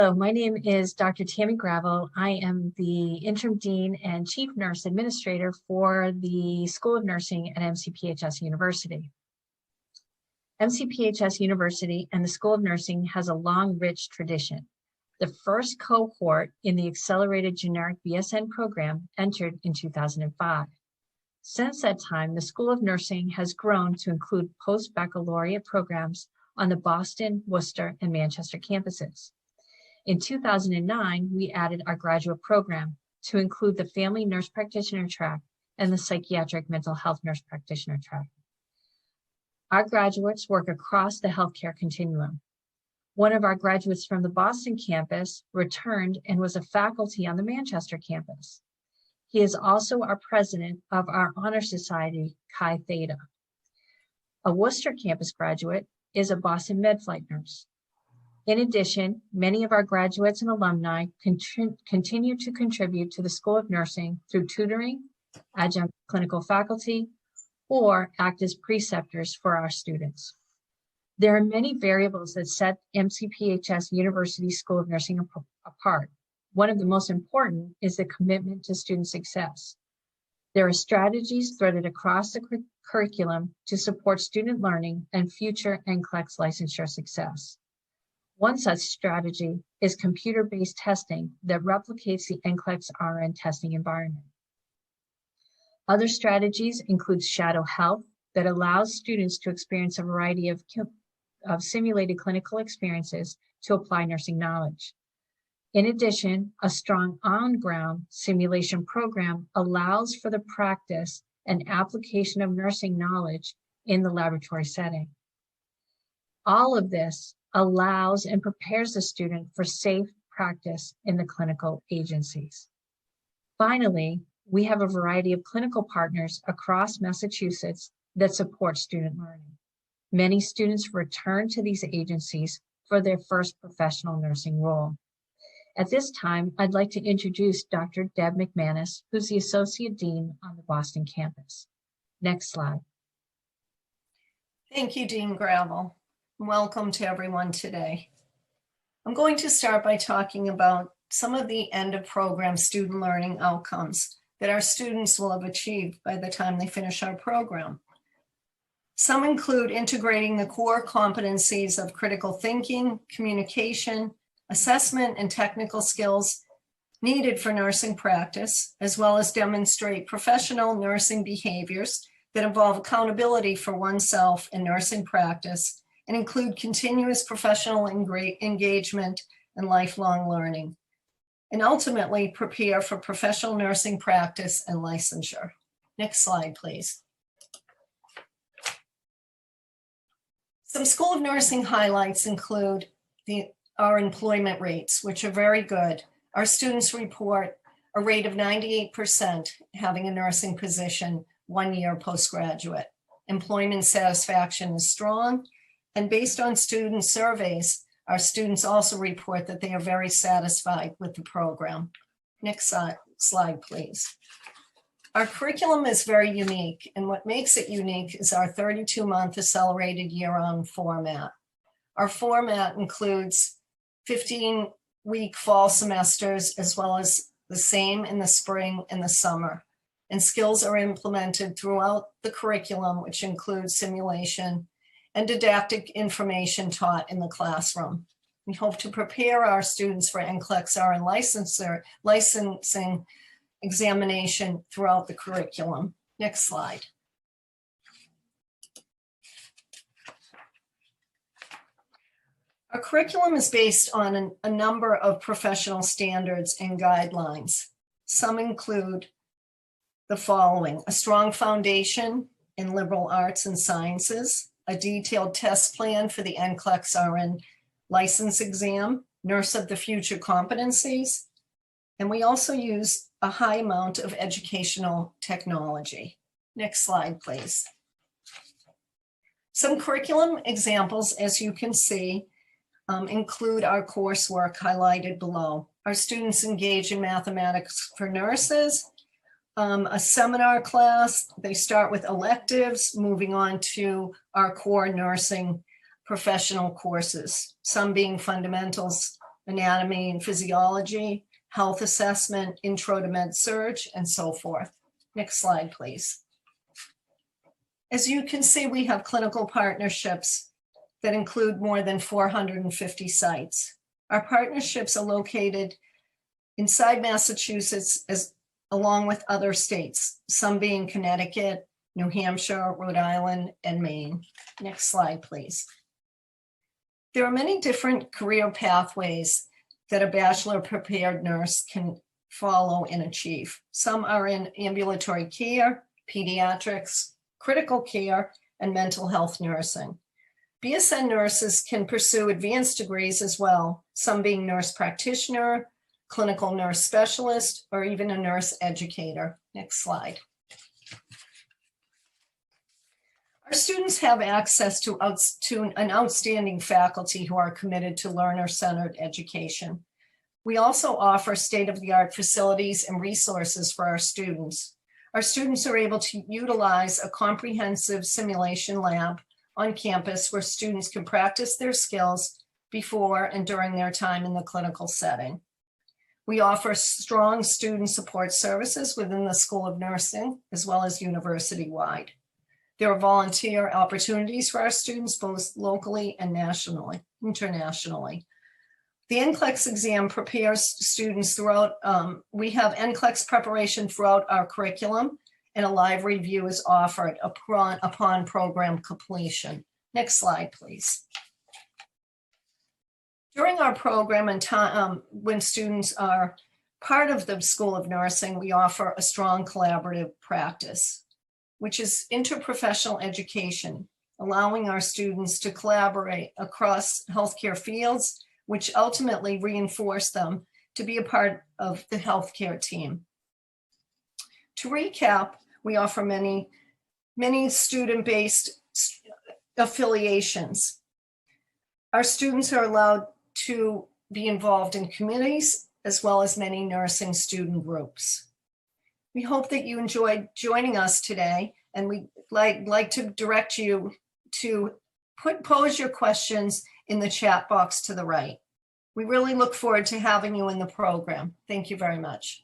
Hello, my name is Dr. Tammy Gravel. I am the Interim Dean and Chief Nurse Administrator for the School of Nursing at MCPHS University. MCPHS University and the School of Nursing has a long, rich tradition. The first cohort in the Accelerated Generic BSN program entered in 2005. Since that time, the School of Nursing has grown to include post-baccalaureate programs on the Boston, Worcester, and Manchester campuses. In 2009, we added our graduate program to include the Family Nurse Practitioner track and the Psychiatric Mental Health Nurse Practitioner track. Our graduates work across the healthcare continuum. One of our graduates from the Boston campus returned and was a faculty on the Manchester campus. He is also our president of our Honor Society, Chi Theta. A Worcester campus graduate is a Boston Med Flight nurse. In addition, many of our graduates and alumni continue to contribute to the School of Nursing through tutoring, adjunct clinical faculty, or act as preceptors for our students. There are many variables that set MCPHS University School of Nursing apart. One of the most important is the commitment to student success. There are strategies threaded across the curriculum to support student learning and future NCLEX licensure success. One such strategy is computer-based testing that replicates the NCLEX RN testing environment. Other strategies include shadow health that allows students to experience a variety of simulated clinical experiences to apply nursing knowledge. In addition, a strong on-ground simulation program allows for the practice and application of nursing knowledge in the laboratory setting. All of this allows and prepares the student for safe practice in the clinical agencies. Finally, we have a variety of clinical partners across Massachusetts that support student learning. Many students return to these agencies for their first professional nursing role. At this time, I'd like to introduce Dr. Deb McManus, who's the Associate Dean on the Boston campus. Next slide. Thank you, Dean Gravel. Welcome to everyone today. I'm going to start by talking about some of the end of program student learning outcomes that our students will have achieved by the time they finish our program. Some include integrating the core competencies of critical thinking, communication, assessment, and technical skills needed for nursing practice, as well as demonstrate professional nursing behaviors that involve accountability for oneself in nursing practice and include continuous professional engagement and lifelong learning, and ultimately prepare for professional nursing practice and licensure. Next slide, please. Some School of Nursing highlights include our employment rates, which are very good. Our students report a rate of 98% having a nursing position 1 year postgraduate. Employment satisfaction is strong. And based on student surveys, our students also report that they are very satisfied with the program. Next slide, please. Our curriculum is very unique, and what makes it unique is our 32-month accelerated year-round format. Our format includes 15-week fall semesters, as well as the same in the spring and the summer. And skills are implemented throughout the curriculum, which includes simulation and didactic information taught in the classroom. We hope to prepare our students for NCLEX RN licensing examination throughout the curriculum. Next slide. Our curriculum is based on a number of professional standards and guidelines. Some include the following: a strong foundation in liberal arts and sciences, a detailed test plan for the NCLEX RN license exam, Nurse of the Future competencies, and we also use a high amount of educational technology. Next slide, please. Some curriculum examples, as you can see, include our coursework highlighted below. Our students engage in mathematics for nurses, a seminar class. They start with electives, moving on to our core nursing professional courses, some being fundamentals anatomy and physiology, health assessment, intro to med surg, and so forth. Next slide, please. As you can see, we have clinical partnerships that include more than 450 sites. Our partnerships are located inside Massachusetts along with other states, some being Connecticut, New Hampshire, Rhode Island, and Maine. Next slide, please. There are many different career pathways that a bachelor prepared nurse can follow and achieve. Some are in ambulatory care, pediatrics, critical care, and mental health nursing. BSN nurses can pursue advanced degrees as well, some being nurse practitioner, clinical nurse specialist, or even a nurse educator. Next slide. Our students have access to an outstanding faculty who are committed to learner-centered education. We also offer state-of-the-art facilities and resources for our students. Our students are able to utilize a comprehensive simulation lab on campus where students can practice their skills before and during their time in the clinical setting. We offer strong student support services within the School of Nursing, as well as university-wide. There are volunteer opportunities for our students, both locally and internationally. The NCLEX exam prepares students throughout, we have NCLEX preparation throughout our curriculum, and a live review is offered upon program completion. Next slide, please. During our program and time, when students are part of the School of Nursing, we offer a strong collaborative practice, which is interprofessional education, allowing our students to collaborate across healthcare fields, which ultimately reinforce them to be a part of the healthcare team. To recap, we offer many student-based affiliations. Our students are allowed to be involved in committees as well as many nursing student groups. We hope that you enjoyed joining us today, and we'd like to direct you to pose your questions in the chat box to the right. We really look forward to having you in the program. Thank you very much.